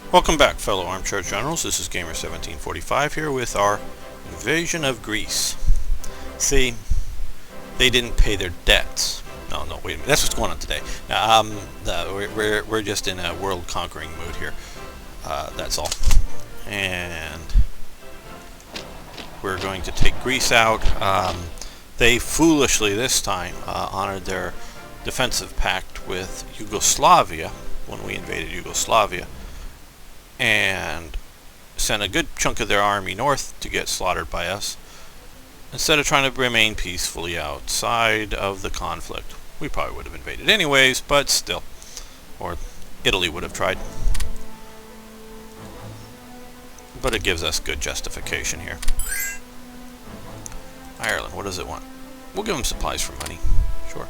Welcome back, fellow armchair generals. This is Gamer1745 here with our invasion of Greece. See, they didn't pay their debts. No, wait a minute. That's what's going on today. We're just in a world conquering mood here. That's all. And we're going to take Greece out. They foolishly this time honored their defensive pact with Yugoslavia when we invaded Yugoslavia, and sent a good chunk of their army north to get slaughtered by us, instead of trying to remain peacefully outside of the conflict. We probably would have invaded anyways, but still. Or Italy would have tried. But it gives us good justification here. Ireland, what does it want? We'll give them supplies for money. Sure.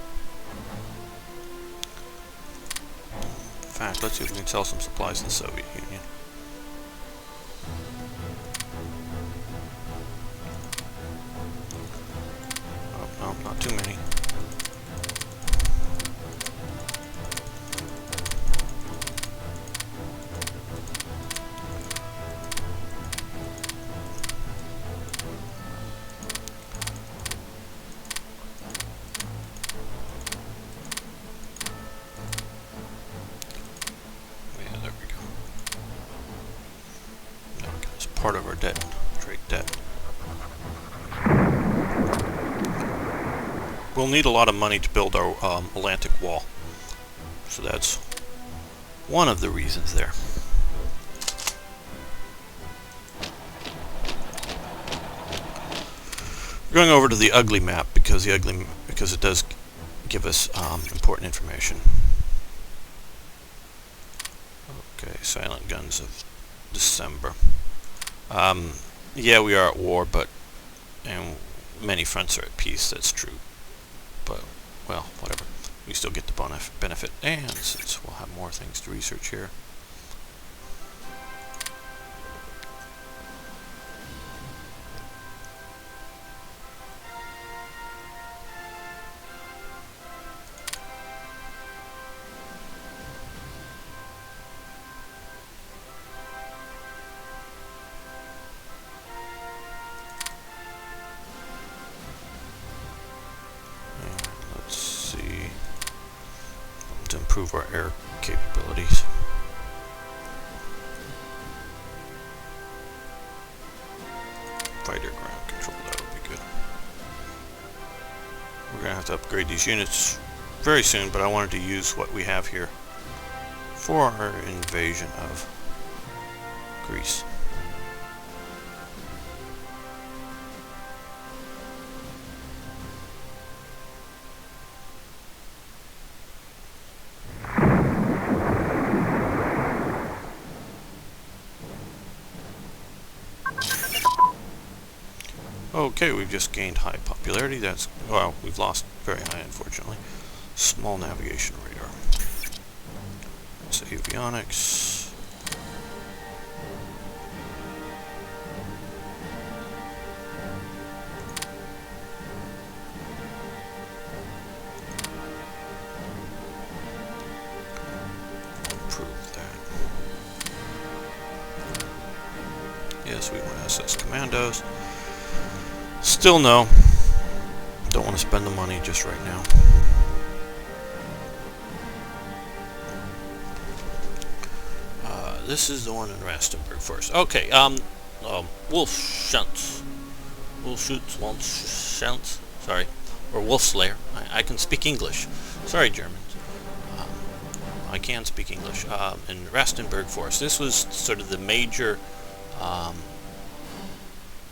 In fact, let's see if we can sell some supplies in the Soviet Union. Oh, no, not too many. Part of our debt, trade debt. We'll need a lot of money to build our Atlantic wall, so that's one of the reasons there. We're going over to the ugly map because it does give us important information. Okay, silent guns of December. Yeah, we are at war, and many fronts are at peace, that's true. But, well, whatever. We still get the benefit, and since we'll have more things to research here. To improve our air capabilities. Fighter ground control, that would be good. We're going to have to upgrade these units very soon, but I wanted to use what we have here for our invasion of Greece. Okay, we've just gained high popularity. That's, well, we've lost very high, unfortunately. Small navigation radar. That's avionics. Improve that. Yes, we want SS commandos. Still no. Don't want to spend the money just right now. This is the one in Rastenburg first. Okay, Wolfschutz. Sorry. Or Wolfslayer. I can speak English. Sorry, Germans. I can speak English. In Rastenburg Forest. This was sort of the major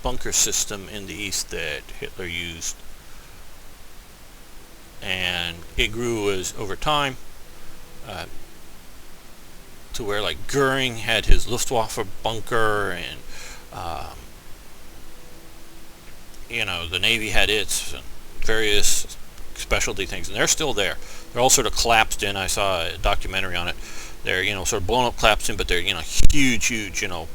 bunker system in the east that Hitler used, and it grew over time to where, like, Goering had his Luftwaffe bunker, and the Navy had its, and various specialty things, and they're still there. They're all sort of collapsed in. I saw a documentary on it. They're sort of blown up, collapsed in, but they're huge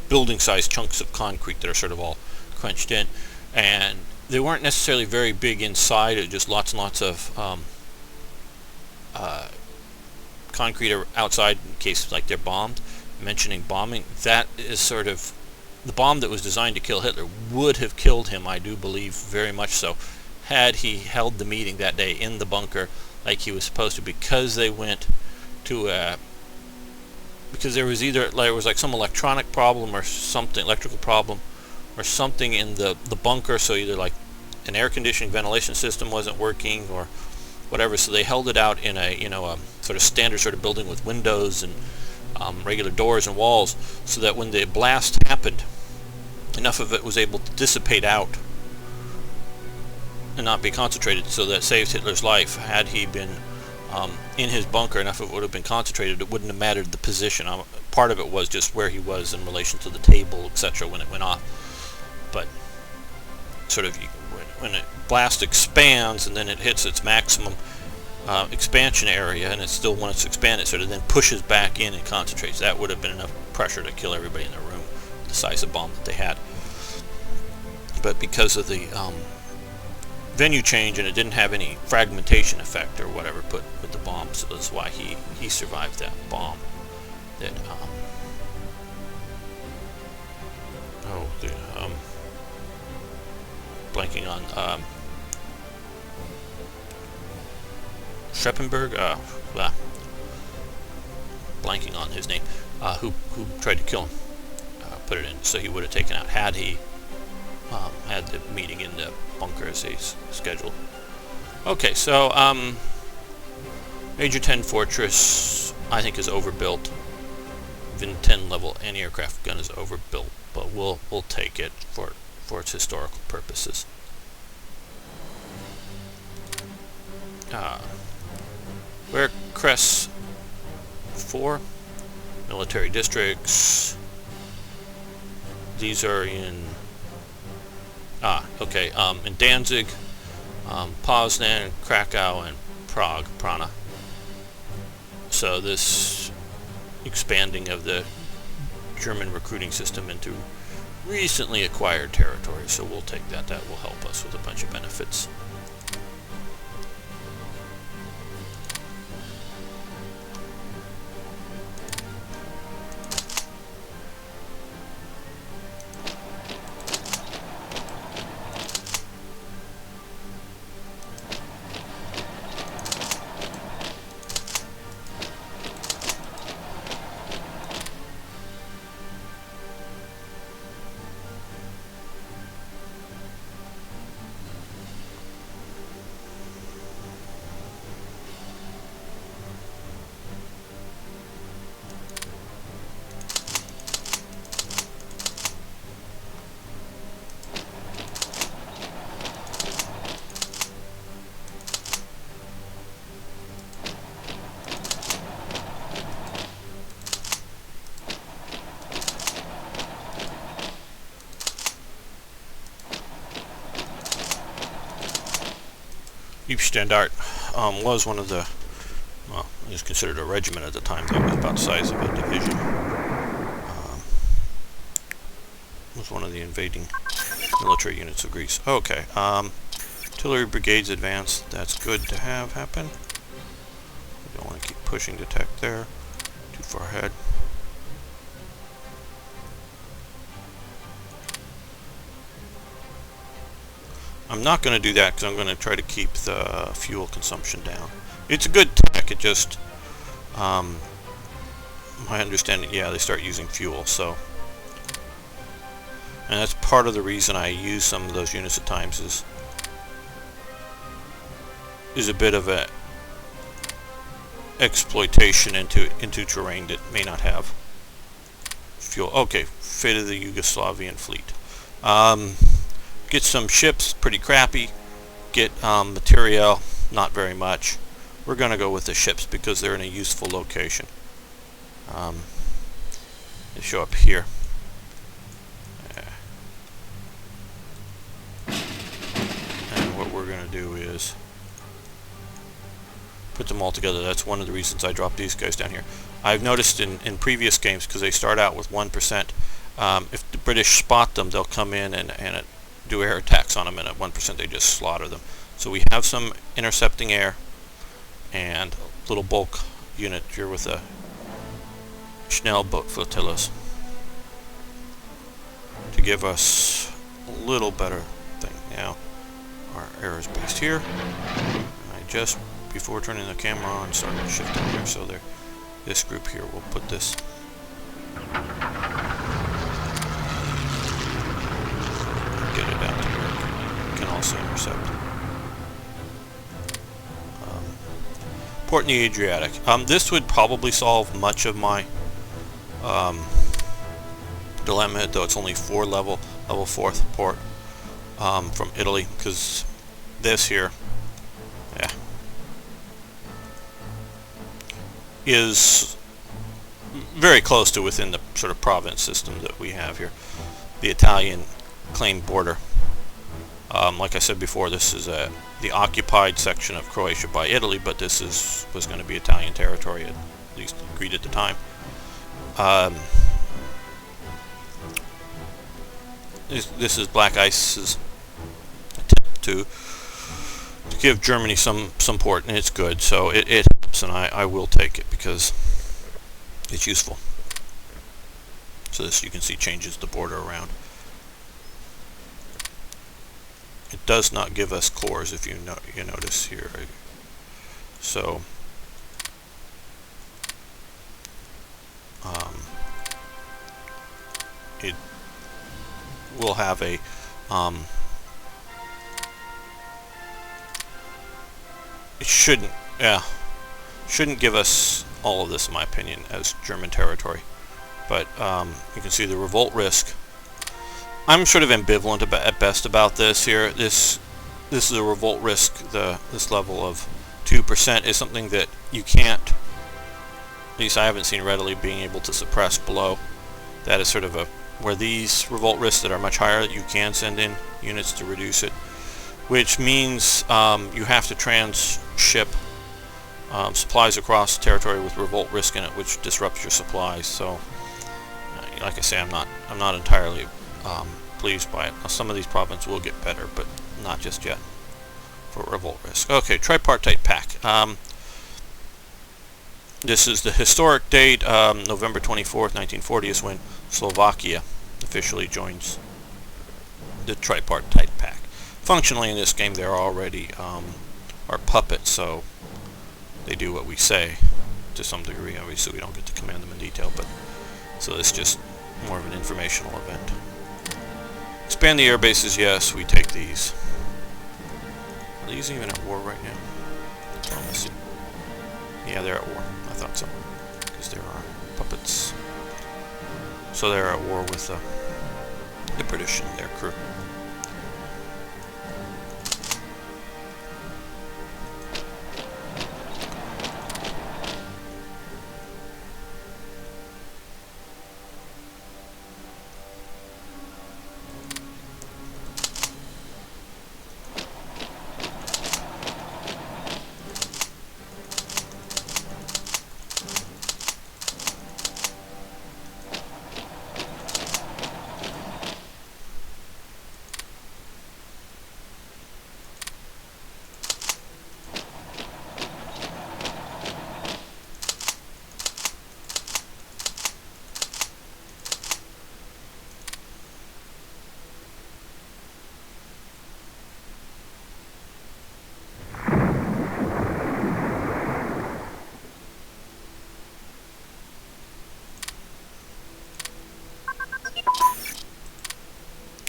building-sized chunks of concrete that are sort of all crunched in, and they weren't necessarily very big inside. It just lots and lots of concrete outside in case, like, they're bombed. mentioning bombing, that is sort of the bomb that was designed to kill Hitler would have killed him, I do believe, very much so, had he held the meeting that day in the bunker like he was supposed to, because they went to because there was like some electronic problem or something, electrical problem or something in the bunker, so either like an air conditioning ventilation system wasn't working or whatever, so they held it out in a a sort of standard sort of building with windows and regular doors and walls, so that when the blast happened, enough of it was able to dissipate out and not be concentrated, so that saved Hitler's life. Had he been in his bunker, enough of it would have been concentrated, it wouldn't have mattered the position. Part of it was just where he was in relation to the table, etc., when it went off. But sort of when a blast expands and then it hits its maximum expansion area, and it's still, when it's expanded, sort of then pushes back in and concentrates. That would have been enough pressure to kill everybody in the room, the size of bomb that they had. But because of the venue change, and it didn't have any fragmentation effect or whatever put with the bomb, so that's why he survived that bomb. That blanking on Scheppenberg, blanking on his name, who tried to kill him, put it in, so he would have taken out had he had the meeting in the bunker as they scheduled. Okay, so Major 10 Fortress, I think, is overbuilt. Vin 10 level anti-aircraft gun is overbuilt, but we'll take it for its historical purposes. Where Crest 4 military districts. These are in in Danzig, Poznan, Krakow, and Prague, Prana. So this expanding of the German recruiting system into recently acquired territory. So we'll take that. That will help us with a bunch of benefits. Standard was one of the, well, it was considered a regiment at the time. That was about the size of a division. Was one of the invading military units of Greece. Okay, artillery brigades advanced. That's good to have happen. We don't want to keep pushing the tech there. Too far ahead. I'm not going to do that because I'm going to try to keep the fuel consumption down. It's a good tech, it just, my understanding, yeah, they start using fuel, so. And that's part of the reason I use some of those units at times is a bit of a exploitation into terrain that may not have fuel. Okay, fate of the Yugoslavian fleet. Get some ships, pretty crappy. Get material, not very much. We're going to go with the ships because they're in a useful location. They show up here. And what we're going to do is put them all together. That's one of the reasons I dropped these guys down here. I've noticed in previous games, because they start out with 1%, if the British spot them, they'll come in and do air attacks on them, and at 1% they just slaughter them. So we have some intercepting air and a little bulk unit here with a Schnell boat flotillas to give us a little better thing. Now, our arrow is based here. I just, before turning the camera on, started shifting here, so there. This group here, we'll put this. Get it out to here. We can also intercept. Port in the Adriatic. This would probably solve much of my dilemma, though it's only level 4th port from Italy, because this here, yeah, is very close to within the sort of province system that we have here, the Italian claimed border. Like I said before, this is the occupied section of Croatia by Italy, but this was going to be Italian territory, at least agreed at the time. This is BlackICE's attempt to give Germany some port, and it's good, so it helps, and I will take it because it's useful. So this, you can see, changes the border around. It does not give us cores, if you notice here. So it will have a it shouldn't give us all of this, in my opinion, as German territory. But you can see the revolt risk. I'm sort of ambivalent at best about this here. This is a revolt risk. This level of 2% is something that you can't, at least I haven't seen readily being able to suppress below. That is sort of where these revolt risks that are much higher, you can send in units to reduce it, which means you have to transship supplies across territory with revolt risk in it, which disrupts your supplies. So, like I say, I'm not entirely pleased by it. Now, some of these provinces will get better, but not just yet for revolt risk. Okay, tripartite pact. This is the historic date. November 24th, 1940 is when Slovakia officially joins the tripartite pact. Functionally, in this game, they're already our puppets, so they do what we say to some degree. Obviously, we don't get to command them in detail, but so it's just more of an informational event. Expand the air bases, yes, we take these. Are these even at war right now? Let's see. Yeah, they're at war. I thought so, because there are puppets. So they're at war with the British and their crew.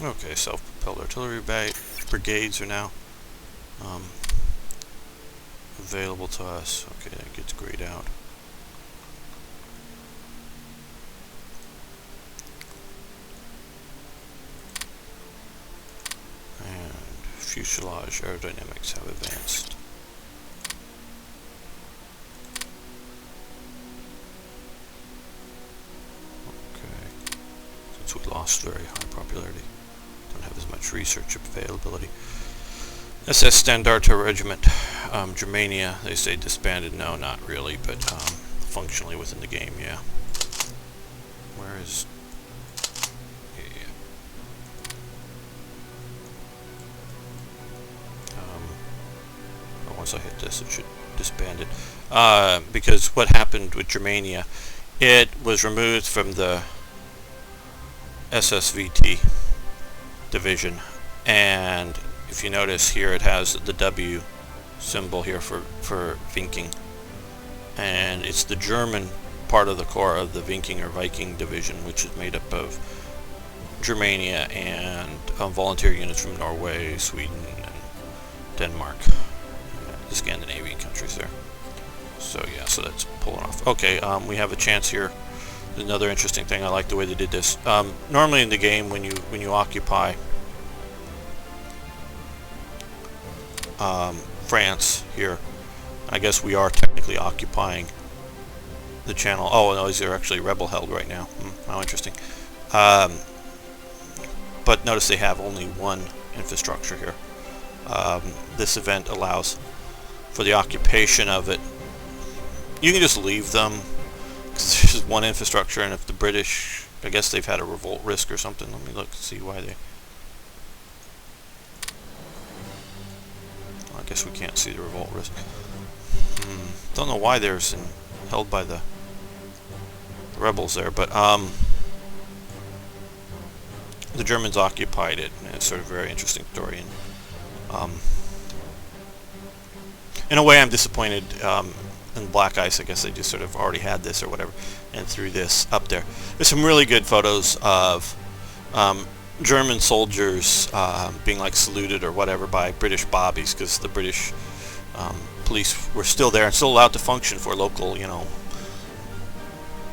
Okay, self-propelled artillery brigades are now available to us. Okay, that gets grayed out. And fuselage aerodynamics have advanced. Okay, since we lost very high popularity, don't have as much research availability. SS Standarta Regiment, Germania, they say disbanded. No, not really, but functionally within the game, yeah. Where is... Yeah. Once I hit this, it should disband it. Because what happened with Germania It was removed from the SSVT division, and if you notice here, it has the W symbol here for Viking, and it's the German part of the core of the Viking or Viking division, which is made up of Germania and volunteer units from Norway, Sweden, and Denmark, the Scandinavian countries there. So yeah, so that's pulling off. Okay, we have a chance here. Another interesting thing, I like the way they did this. Normally in the game, when you occupy France here, I guess we are technically occupying the channel. Oh no, these are actually rebel held right now. How interesting. But notice they have only one infrastructure here. This event allows for the occupation of it. You can just leave them because there's one infrastructure, and if the British, I guess they've had a revolt risk or something. Let me look to see why they. I guess we can't see the revolt risk. Don't know why they're held by the rebels there, but the Germans occupied it, and it's sort of a very interesting story. And in a way, I'm disappointed. In BlackICE, I guess they just sort of already had this or whatever, and threw this up there. There's some really good photos of German soldiers being like saluted or whatever by British bobbies, because the British police were still there and still allowed to function for local,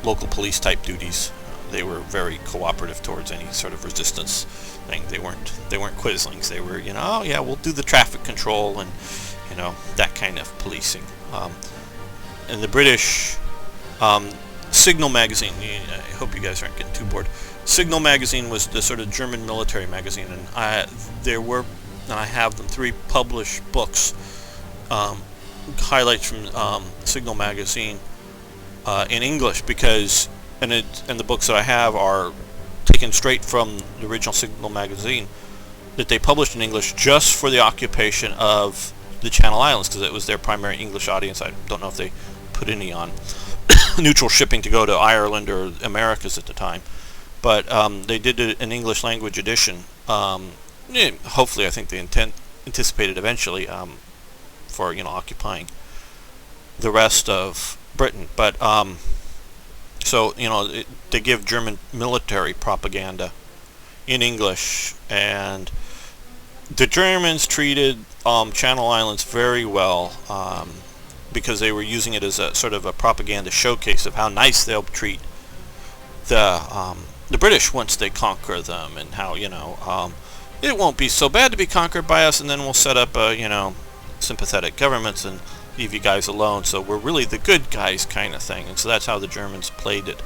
local police type duties. They were very cooperative towards any sort of resistance thing. They weren't quislings. They were, oh yeah, we'll do the traffic control and that kind of policing. And the British Signal magazine, I hope you guys aren't getting too bored. Signal magazine was the sort of German military magazine, and I have them, 3 published books, highlights from Signal magazine in English, because and the books that I have are taken straight from the original Signal magazine that they published in English just for the occupation of the Channel Islands, because it was their primary English audience. I don't know if they put any on neutral shipping to go to Ireland or Americas at the time, but they did an English language edition. Hopefully, I think they anticipated eventually for occupying the rest of Britain. But so they give German military propaganda in English, and the Germans treated Channel Islands very well, because they were using it as a sort of a propaganda showcase of how nice they'll treat the British once they conquer them, and how it won't be so bad to be conquered by us, and then we'll set up sympathetic governments and leave you guys alone. So we're really the good guys, kind of thing. And so that's how the Germans played it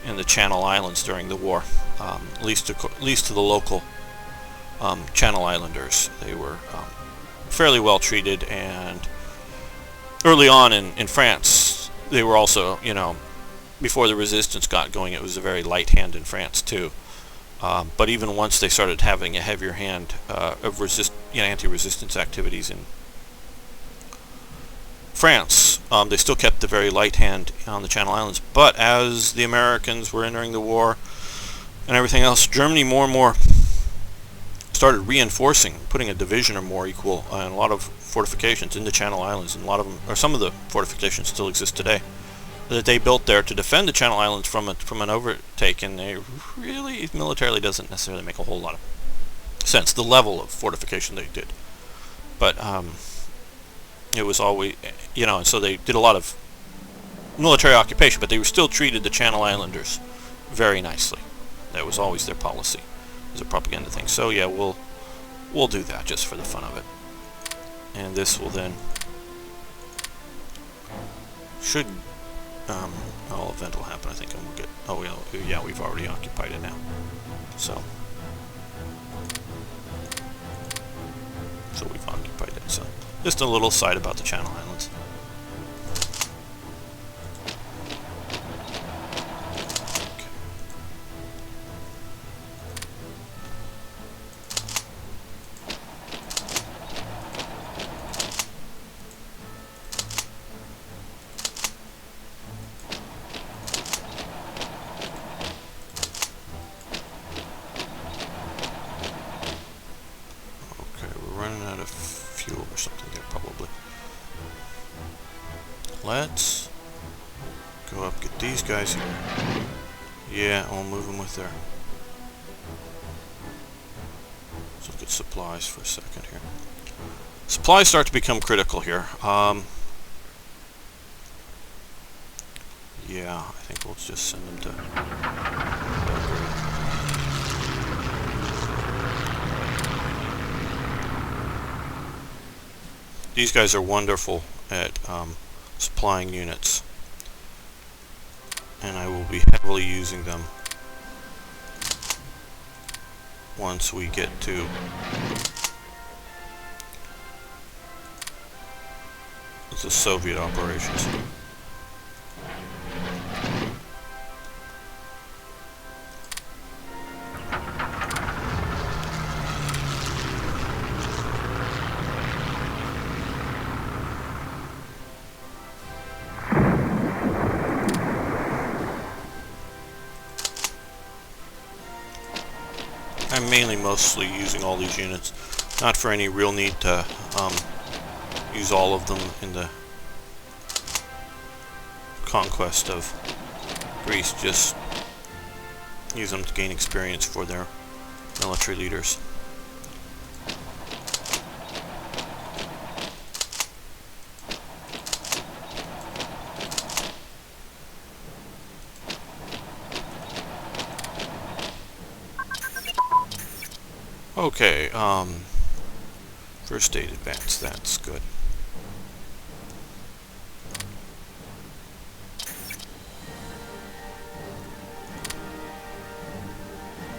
in the Channel Islands during the war, at least to the local Channel Islanders. They were fairly well treated, and early on in France, they were also, before the resistance got going, it was a very light hand in France too. But even once they started having a heavier hand of anti-resistance activities in France, they still kept the very light hand on the Channel Islands. But as the Americans were entering the war and everything else, Germany more and more started reinforcing, putting a division or more equal, and a lot of fortifications in the Channel Islands, and a lot of them, or some of the fortifications still exist today, that they built there to defend the Channel Islands from an overtake. And they really, militarily, doesn't necessarily make a whole lot of sense, the level of fortification they did. But it was always, and so they did a lot of military occupation, but they were still treated the Channel Islanders very nicely. That was always their policy. It was a propaganda thing. So yeah, we'll do that just for the fun of it. And this will then should event will happen, I think, and we'll get. Oh yeah, we've already occupied it now. So we've occupied it. So just a little side about the Channel Islands. let's go up, get these guys here. Yeah, I'll move them with there. Let's look at supplies for a second here. Supplies start to become critical here. Yeah, I think we'll just send them to Belgrade. These guys are wonderful at supplying units, and I will be heavily using them once we get to the Soviet operations. I'm mostly using all these units, not for any real need to use all of them in the conquest of Greece, just use them to gain experience for their military leaders. Okay, first aid advance, that's good.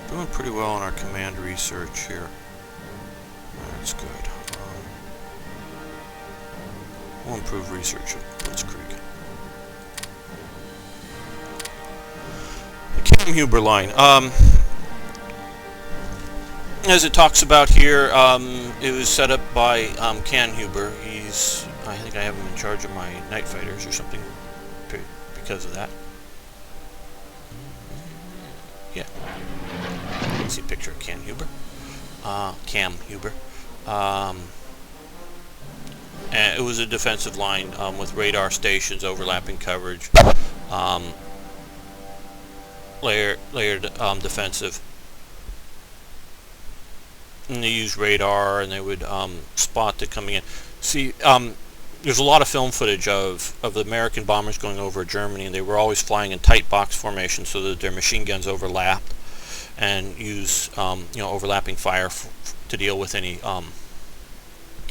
Doing pretty well on our command research here. That's good. We'll improve research at Blitzkrieg. The Cam-Huber line. As it talks about here, it was set up by Cam-Huber. I think I have him in charge of my night fighters or something because of that. Yeah. You can see a picture of Cam-Huber. Cam-Huber. And it was a defensive line with radar stations, overlapping coverage, layered defensive. And they used radar, and they would spot it coming in. See, there's a lot of film footage of the American bombers going over Germany, and they were always flying in tight box formation so that their machine guns overlapped, and use overlapping fire to deal with any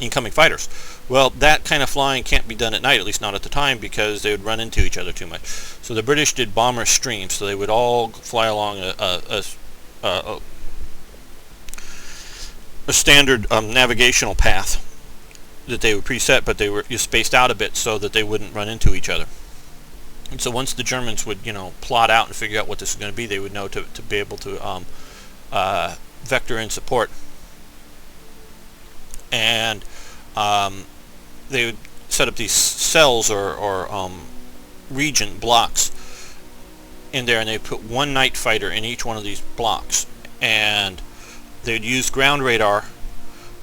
incoming fighters. Well, that kind of flying can't be done at night, at least not at the time, because they would run into each other too much. So the British did bomber streams, so they would all fly along a standard navigational path that they would preset, but they were spaced out a bit so that they wouldn't run into each other. And so once the Germans would, plot out and figure out what this is going to be, they would know to be able to vector in support. And they would set up these cells or region blocks in there, and they put one night fighter in each one of these blocks, and they'd use ground radar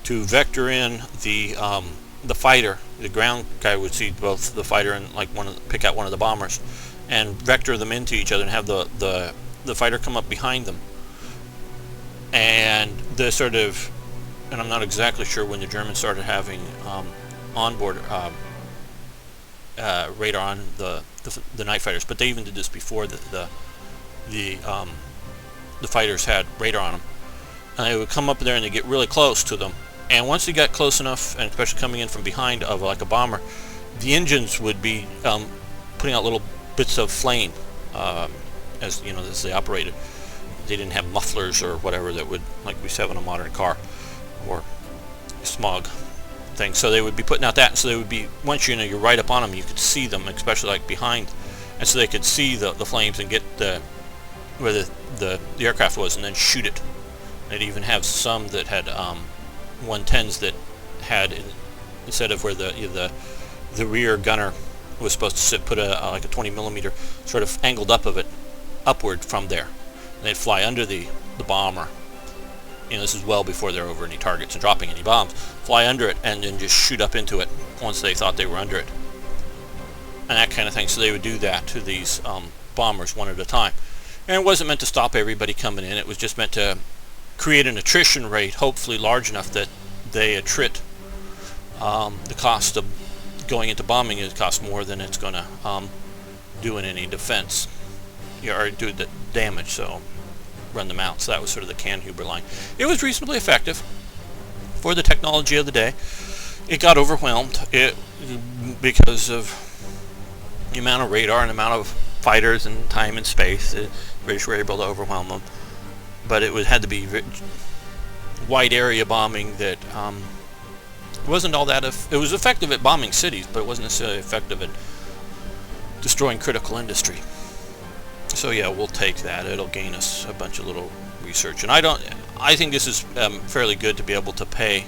to vector in the fighter. The ground guy would see both the fighter and pick out one of the bombers, and vector them into each other, and have the fighter come up behind them. And the sort of, and I'm not exactly sure when the Germans started having onboard radar on the night fighters, but they even did this before the fighters had radar on them. And they would come up there and they get really close to them. And once they got close enough, and especially coming in from behind of like a bomber, the engines would be putting out little bits of flame as they operated. They didn't have mufflers or whatever that would, like we have in a modern car, or smog thing. So they would be putting out that. So they would be, once you're right up on them, you could see them, especially like behind, and so they could see the flames and get where the aircraft was, and then shoot it. They'd even have some that had 110s that had, instead of where the rear gunner was supposed to sit, put like a 20 millimeter sort of angled upward from there. And they'd fly under the bomber. This is well before they're over any targets and dropping any bombs. Fly under it and then just shoot up into it once they thought they were under it. and that kind of thing. So they would do that to these bombers one at a time. And it wasn't meant to stop everybody coming in. It was just meant to create an attrition rate, hopefully large enough that they attrit. The cost of going into bombing is cost more than it's going to do in any defense, or do the damage. So run them out. So that was sort of the Canhuber line. It was reasonably effective for the technology of the day. It got overwhelmed because of the amount of radar and the amount of fighters and time and space. The British were able to overwhelm them, but it had to be wide area bombing that wasn't all that. It was effective at bombing cities, but it wasn't necessarily effective at destroying critical industry. So yeah, we'll take that. It'll gain us a bunch of little research, and I think this is fairly good to be able to pay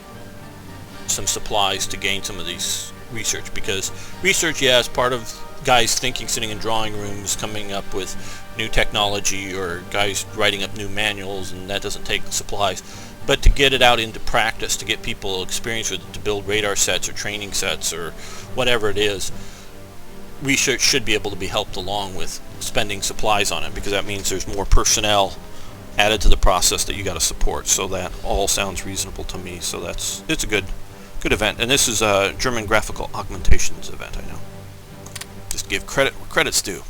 some supplies to gain some of these research, because research, yeah, is part of guys thinking, sitting in drawing rooms, coming up with new technology, or guys writing up new manuals, and that doesn't take supplies. But to get it out into practice, to get people experience with it, to build radar sets or training sets or whatever it is, research should be able to be helped along with spending supplies on it, because that means there's more personnel added to the process that you got to support. So that all sounds reasonable to me. So it's a good event, and this is a German graphical augmentations event. I know. Just give credit where credit's due.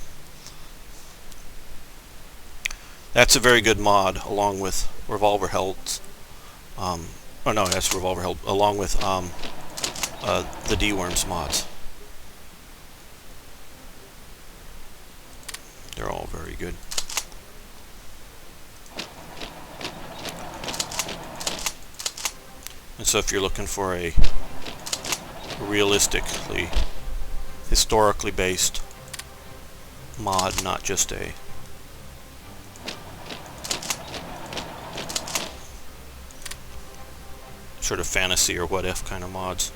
That's a very good mod, along with Revolver Helds. Oh no, that's Revolver Held, along with the D-Worms mods. They're all very good. And so if you're looking for a realistically, historically based mod, not just a sort of fantasy or what if kind of mods.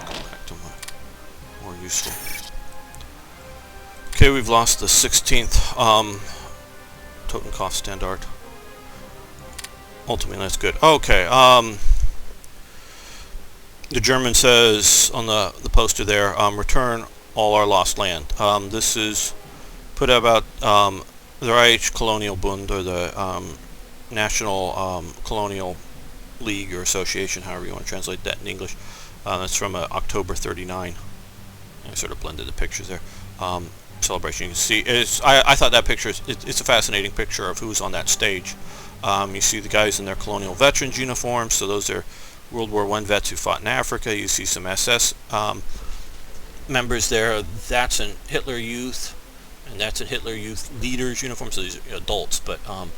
Go back to my more useful. Okay, we've lost the 16th Totenkopf Standard. Ultimately, that's good. Okay, the German says on the poster there, return all our lost land. This is put about the Reich Colonial Bund, or the National Colonial League or Association, however you want to translate that in English. That's from October 39. I sort of blended the pictures there. Celebration. You can see I thought that picture it's a fascinating picture of who's on that stage. You see the guys in their colonial veterans uniforms, so those are World War I vets who fought in Africa. You see some SS members there. That's in Hitler Youth, and that's in Hitler Youth leaders uniform, so these are adults, but and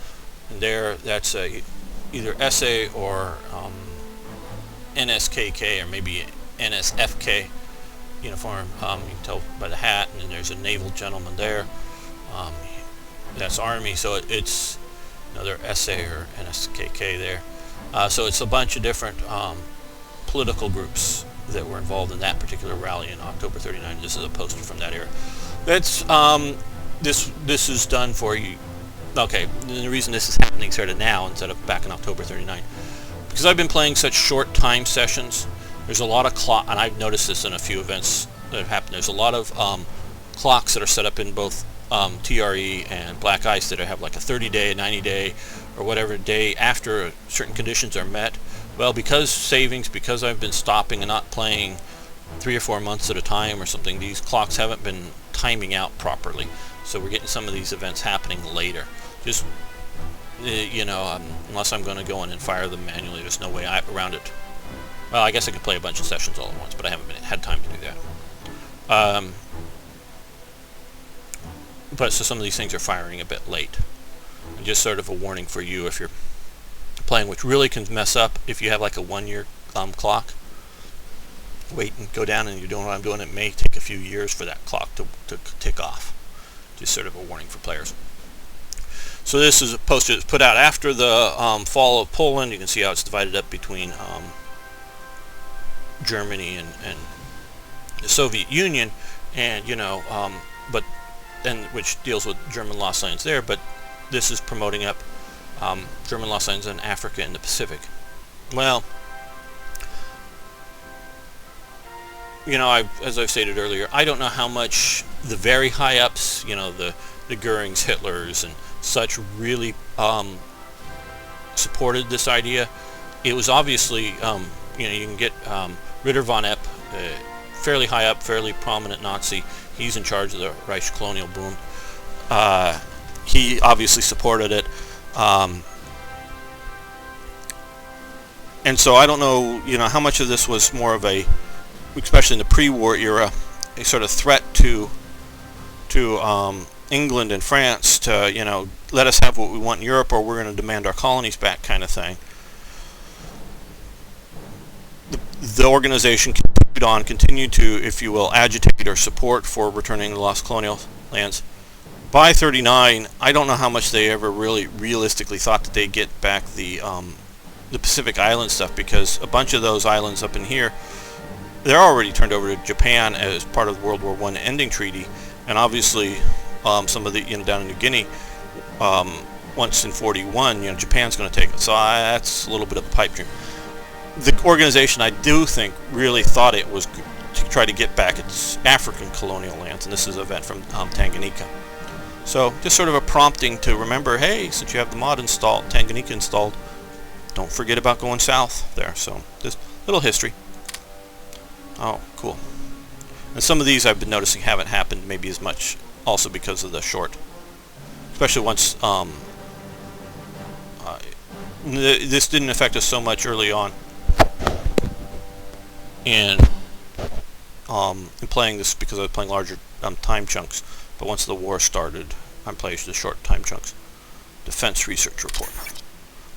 there that's either SA or NSKK, or maybe NSFK uniform. You can tell by the hat, and then there's a naval gentleman there. That's Army, so it's another SA or NSKK there. So it's a bunch of different political groups that were involved in that particular rally in October 39. This is a poster from that era. That's this is done for you. Okay, the reason this is happening sort of now instead of back in October 39, because I've been playing such short time sessions. There's a lot of clock, and I've noticed this in a few events that have happened. There's a lot of clocks that are set up in both TRE and BlackICE that have like a 30-day, a 90-day, or whatever day after certain conditions are met. Well, because I've been stopping and not playing 3 or 4 months at a time or something, these clocks haven't been timing out properly. So we're getting some of these events happening later. Just, unless I'm going to go in and fire them manually, there's no way around it. Well, I guess I could play a bunch of sessions all at once, but I haven't had time to do that. But so some of these things are firing a bit late. And just sort of a warning for you if you're playing, which really can mess up if you have like a 1-year clock. Wait and go down and you're doing what I'm doing. It may take a few years for that clock to tick off. Just sort of a warning for players. So this is a poster that's put out after the fall of Poland. You can see how it's divided up between Germany and the Soviet Union, and which deals with German lost lands there. But this is promoting up German lost lands in Africa and the Pacific. Well, you know, as I've stated earlier, I don't know how much the very high ups, you know, the Goerings, Hitlers, and such really supported this idea. It was obviously, you know, you can get Ritter von Epp, fairly high up, fairly prominent Nazi. He's in charge of the Reich Colonial Bund. He obviously supported it. And so I don't know, you know, how much of this was more of a, especially in the pre-war era, a sort of threat to England and France to, you know, let us have what we want in Europe, or we're going to demand our colonies back, kind of thing. The organization continued to, if you will, agitate or support for returning the lost colonial lands. By 39, I don't know how much they ever really realistically thought that they'd get back the Pacific Island stuff, because a bunch of those islands up in here, they're already turned over to Japan as part of the World War I ending treaty, and obviously some of the, you know, down in New Guinea, once in 41, you know, Japan's going to take it. So that's a little bit of a pipe dream. The organization, I do think, really thought it was to try to get back its African colonial lands, and this is an event from Tanganyika. So just sort of a prompting to remember, hey, since you have the mod installed, Tanganyika installed, don't forget about going south there. So just little history. Oh, cool. And some of these I've been noticing haven't happened maybe as much, also because of the short. Especially once this didn't affect us so much early on in playing this, because I was playing larger time chunks. But once the war started, I'm playing the short time chunks. Defense research report.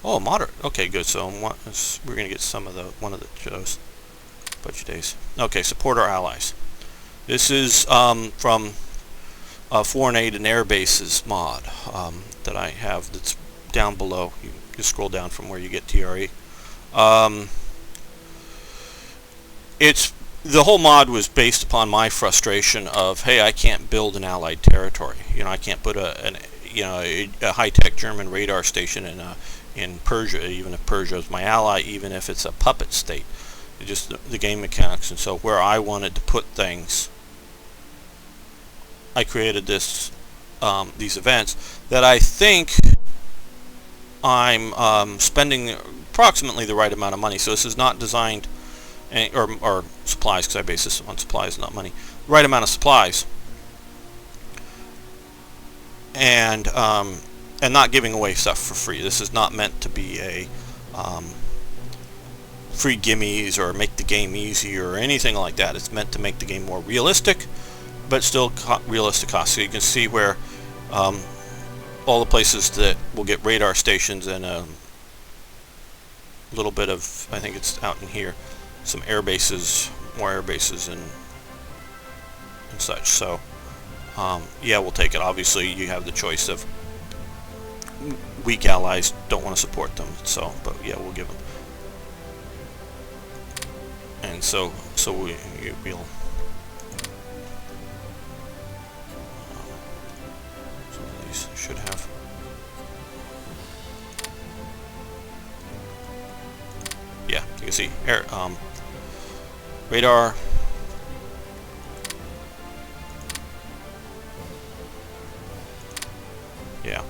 Oh, moderate. Okay, good. So we're going to get some of one of the shows. Budget days. Okay, support our allies. This is from Foreign Aid and Air Bases mod that I have. That's down below. You just scroll down from where you get TRE. It's the whole mod was based upon my frustration of, hey, I can't build an allied territory. You know, I can't put a high-tech German radar station in Persia, even if Persia is my ally, even if it's a puppet state. It's just the game mechanics. And so where I wanted to put things, I created these events that I think I'm spending approximately the right amount of money. So this is not designed, or supplies, because I base this on supplies, not money. Right amount of supplies, and not giving away stuff for free. This is not meant to be a free gimmies or make the game easier or anything like that. It's meant to make the game more realistic, but still realistic cost. So you can see where all the places that will get radar stations and a little bit of, I think it's out in here, some air bases, more air bases and such. So yeah, we'll take it. Obviously you have the choice of weak allies don't want to support them, so, but yeah, we'll give them. And so we'll some of these should have. Yeah, you can see air, radar. Yeah,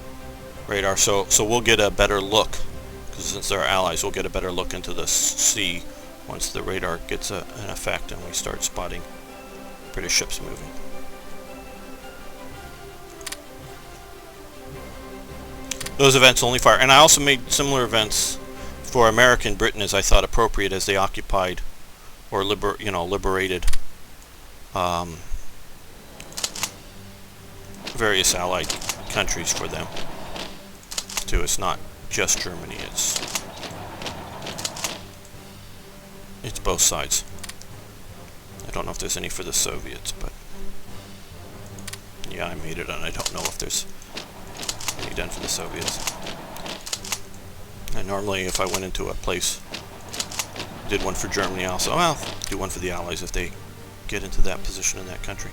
radar. So we'll get a better look, because since they're allies, we'll get a better look into the sea once the radar gets an effect and we start spotting British ships moving. Those events only fire, and I also made similar events for American Britain as I thought appropriate as they occupied or liberated various allied countries for them too. It's not just Germany, it's both sides. I don't know if there's any for the Soviets, but yeah, I made it, and I don't know if there's any done for the Soviets. And normally if I went into a place, did one for Germany also, well, do one for the Allies if they get into that position in that country.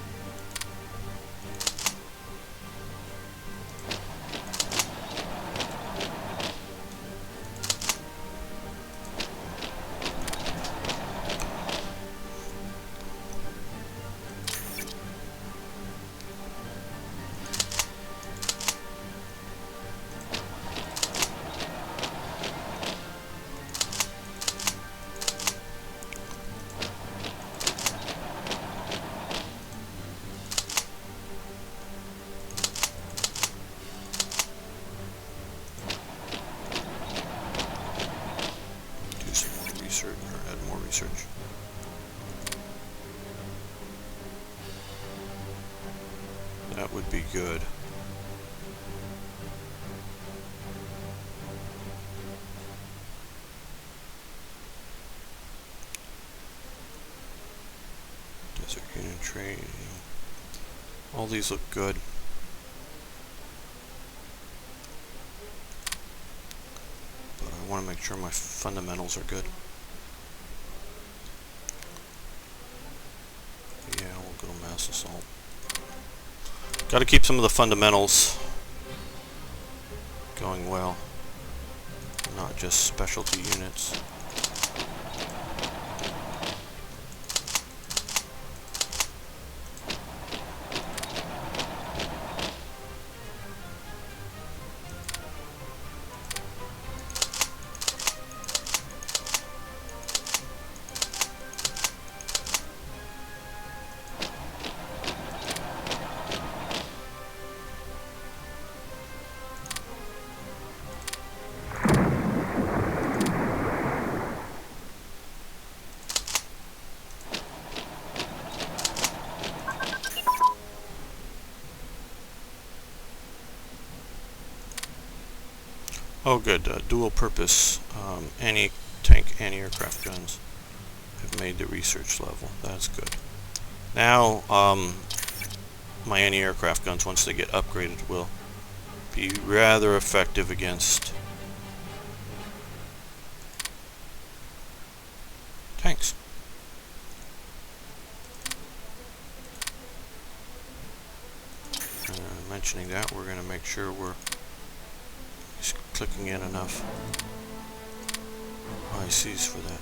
research. That would be good. Desert Union Trading. All these look good. But I want to make sure my fundamentals are good. Yeah, we'll go mass assault. Got to keep some of the fundamentals going well, not just specialty units. Oh good, dual purpose anti-tank, anti-aircraft guns have made the research level. That's good. Now my anti-aircraft guns, once they get upgraded, will be rather effective against tanks. Mentioning that, we're going to make sure we're clicking in enough ICs for that.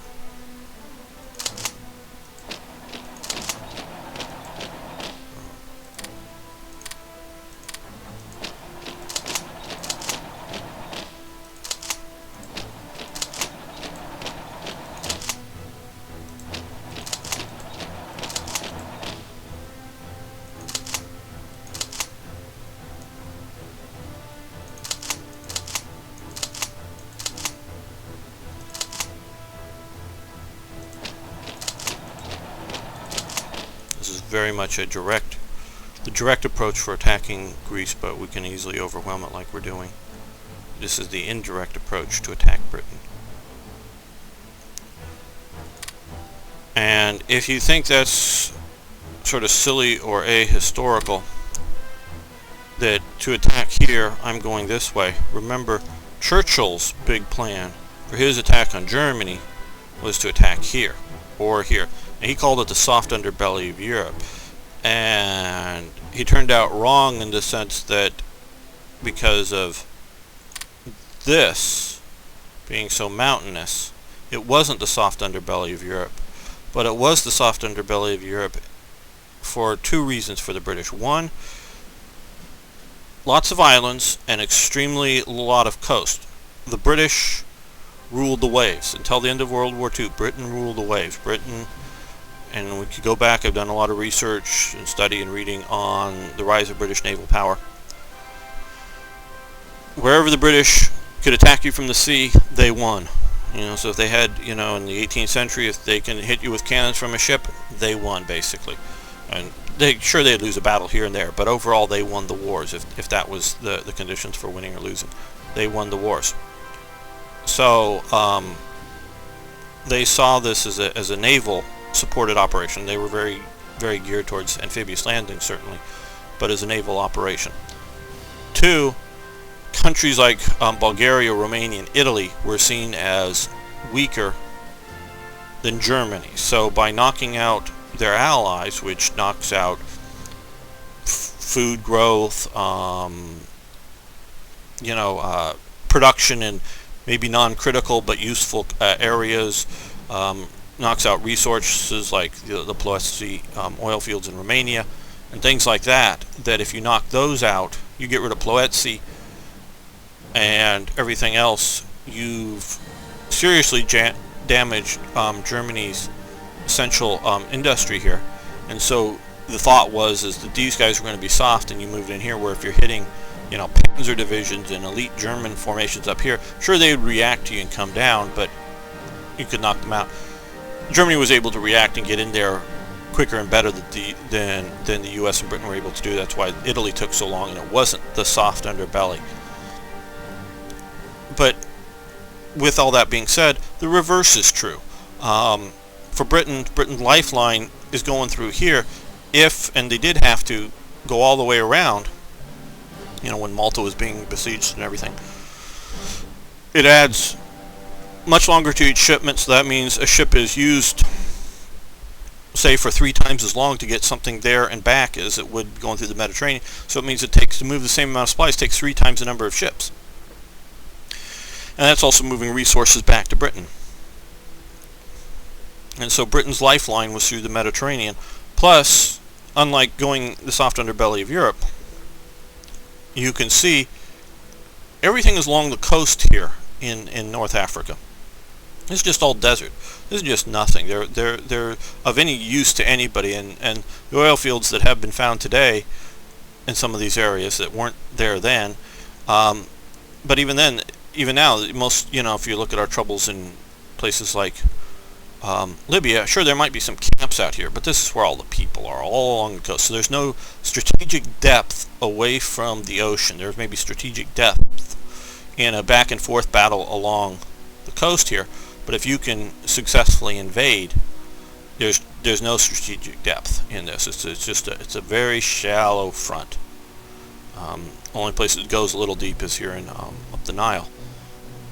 Very much the direct approach for attacking Greece, but we can easily overwhelm it like we're doing. This is the indirect approach to attack Britain. And if you think that's sort of silly or ahistorical, that to attack here, I'm going this way. Remember, Churchill's big plan for his attack on Germany was to attack here, or here. And he called it the soft underbelly of Europe. And he turned out wrong in the sense that because of this being so mountainous, it wasn't the soft underbelly of Europe. But it was the soft underbelly of Europe for two reasons for the British. One, lots of islands and extremely lot of coast. The British ruled the waves. Until the end of World War II, Britain ruled the waves. Britain, and we could go back, I've done a lot of research and study and reading on the rise of British naval power. Wherever the British could attack you from the sea, they won. You know, so if they had, you know, in the 18th century, if they can hit you with cannons from a ship, they won, basically. And they'd lose a battle here and there, but overall they won the wars, if that was the conditions for winning or losing. They won the wars. So they saw this as a naval supported operation. They were very, very geared towards amphibious landing, certainly, but as a naval operation. Two, countries like Bulgaria, Romania, and Italy were seen as weaker than Germany. So by knocking out their allies, which knocks out food growth, production in maybe non-critical but useful areas, knocks out resources like the Ploesti oil fields in Romania and things like that, that if you knock those out, you get rid of Ploesti and everything else, you've seriously damaged Germany's essential industry here. And so the thought was that these guys were going to be soft, and you moved in here, where if you're hitting, you know, panzer divisions and elite German formations up here, sure, they would react to you and come down, but you could knock them out. Germany was able to react and get in there quicker and better than the U.S. and Britain were able to do. That's why Italy took so long, and it wasn't the soft underbelly. But with all that being said, the reverse is true. For Britain's lifeline is going through here. And they did have to go all the way around, when Malta was being besieged and everything, it adds much longer to each shipment, so that means a ship is used, say, for 3 times as long to get something there and back as it would going through the Mediterranean. So it means it takes, to move the same amount of supplies, takes 3 times the number of ships. And that's also moving resources back to Britain. And so Britain's lifeline was through the Mediterranean. Plus, unlike going the soft underbelly of Europe, you can see everything is along the coast here in North Africa. It's just all desert. This is just nothing. They're of any use to anybody, and the oil fields that have been found today in some of these areas that weren't there then, but even now, most, if you look at our troubles in places like Libya, sure, there might be some camps out here, but this is where all the people are, all along the coast. So there's no strategic depth away from the ocean. There's maybe strategic depth in a back and forth battle along the coast here, but if you can successfully invade, there's no strategic depth in this. It's a very shallow front. Only place it goes a little deep is here in up the Nile,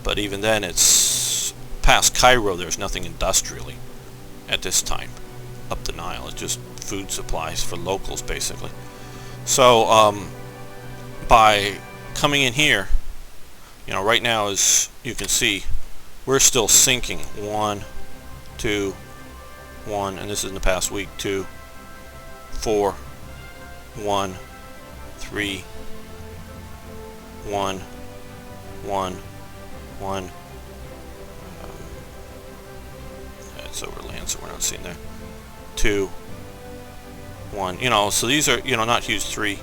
but even then, it's past Cairo. There's nothing industrially at this time up the Nile. It's just food supplies for locals, basically. So by coming in here, right now, as you can see, we're still sinking 1, 2, 1, and this is in the past week, 2, 4, 1, 3, 1, 1, 1. It's over land, so we're not seeing that. 2, 1. So these are, not huge. 3,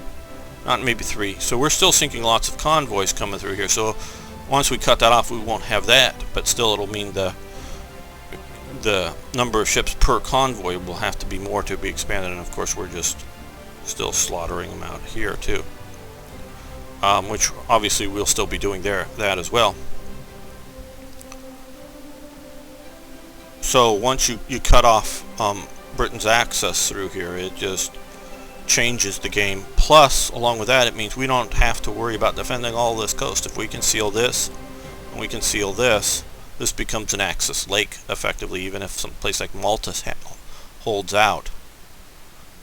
not maybe 3. So we're still sinking lots of convoys coming through here. So once we cut that off, we won't have that, but still it'll mean the number of ships per convoy will have to be more to be expanded, and of course we're just still slaughtering them out here too, which obviously we'll still be doing that as well. So once you cut off Britain's access through here, it just changes the game. Plus, along with that, it means we don't have to worry about defending all this coast. If we can seal this, and we can seal this, this becomes an Axis lake, effectively, even if some place like Malta holds out.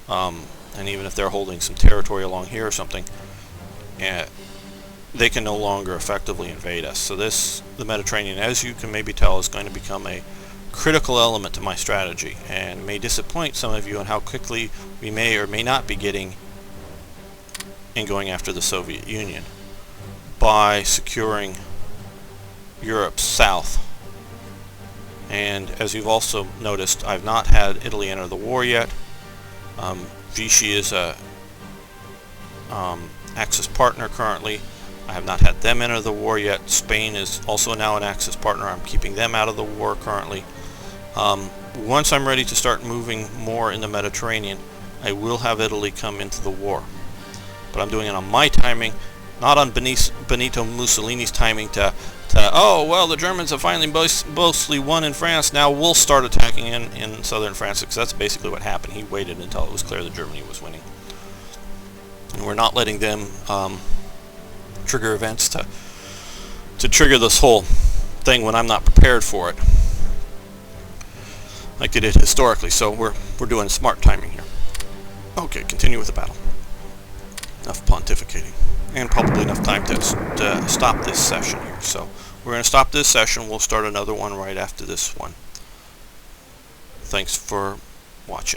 And even if they're holding some territory along here or something, they can no longer effectively invade us. So the Mediterranean, as you can maybe tell, is going to become a critical element to my strategy, and may disappoint some of you on how quickly we may or may not be getting in going after the Soviet Union by securing Europe's south. And as you've also noticed, I've not had Italy enter the war yet. Vichy is a Axis partner currently. I have not had them enter the war yet. Spain is also now an Axis partner. I'm keeping them out of the war currently. Once I'm ready to start moving more in the Mediterranean, I will have Italy come into the war. But I'm doing it on my timing, not on Benito Mussolini's timing to oh, well, the Germans have finally mostly won in France, now we'll start attacking in southern France, because that's basically what happened. He waited until it was clear that Germany was winning. And we're not letting them trigger events to trigger this whole thing when I'm not prepared for it, like they did historically. So we're doing smart timing here. Okay, continue with the battle. Enough pontificating, and probably enough time to stop this session here. So we're going to stop this session. We'll start another one right after this one. Thanks for watching.